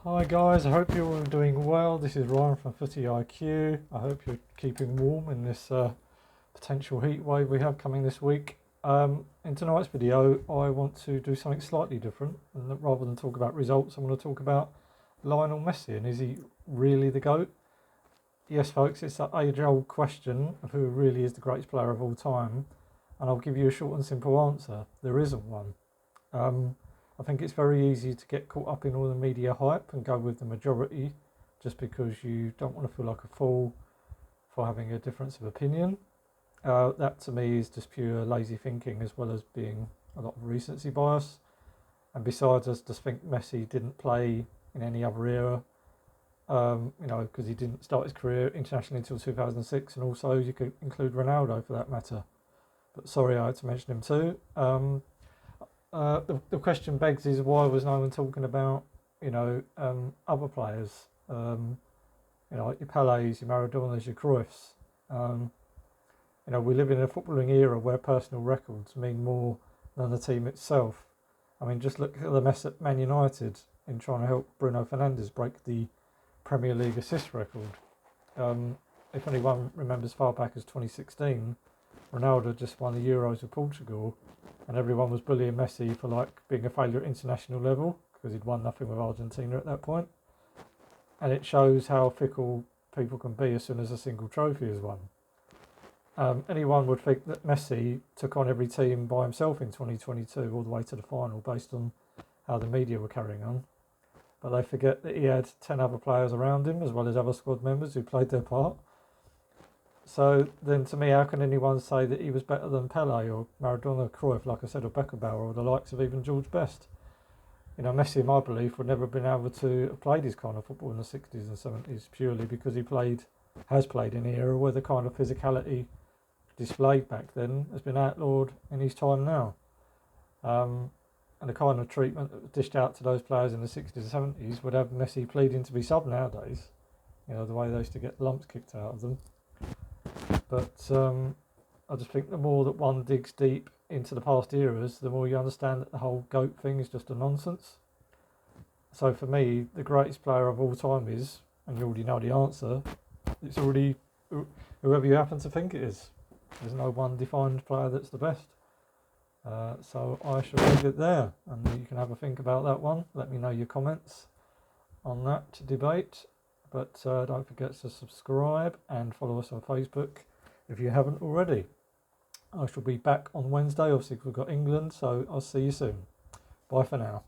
Hi guys, I hope you're all doing well. This is Ryan from Footy IQ. I hope you're keeping warm in this potential heat wave we have coming this week. In tonight's video, I want to do something slightly different, and rather than talk about results, I want to talk about Lionel Messi and is he really the GOAT? Yes, folks, it's that age-old question of who really is the greatest player of all time, and I'll give you a short and simple answer. There isn't one. I think it's very easy to get caught up in all the media hype and go with the majority just because you don't want to feel like a fool for having a difference of opinion. That to me is just pure lazy thinking as well as being a lot of recency bias. And besides, I just think Messi didn't play in any other era, because he didn't start his career internationally until 2006, and also you could include Ronaldo for that matter. But sorry, I had to mention him too. The question begs is why was no one talking about, other players, like your Pelés, your Maradonas, your Cruyffs. We live in a footballing era where personal records mean more than the team itself. I mean, just look at the mess at Man United in trying to help Bruno Fernandes break the Premier League assist record. If anyone remembers far back as 2016, Ronaldo just won the Euros with Portugal, and everyone was bullying Messi for being a failure at international level because he'd won nothing with Argentina at that point. And it shows how fickle people can be as soon as a single trophy is won. Anyone would think that Messi took on every team by himself in 2022 all the way to the final based on how the media were carrying on. But they forget that he had 10 other players around him as well as other squad members who played their part. So then to me, how can anyone say that he was better than Pelé or Maradona, Cruyff, like I said, or Beckenbauer, or the likes of even George Best? Messi, in my belief, would never have been able to have played his kind of football in the 60s and 70s purely because he has played in an era where the kind of physicality displayed back then has been outlawed in his time now. And the kind of treatment that was dished out to those players in the 60s and 70s would have Messi pleading to be sub nowadays. The way they used to get lumps kicked out of them. But I just think the more that one digs deep into the past eras, the more you understand that the whole GOAT thing is just a nonsense. So for me, the greatest player of all time is, and you already know the answer, it's already whoever you happen to think it is. There's no one defined player that's the best. So I shall leave it there, and you can have a think about that one. Let me know your comments on that debate. But don't forget to subscribe and follow us on Facebook if you haven't already. I shall be back on Wednesday, obviously we've got England, so I'll see you soon. Bye for now.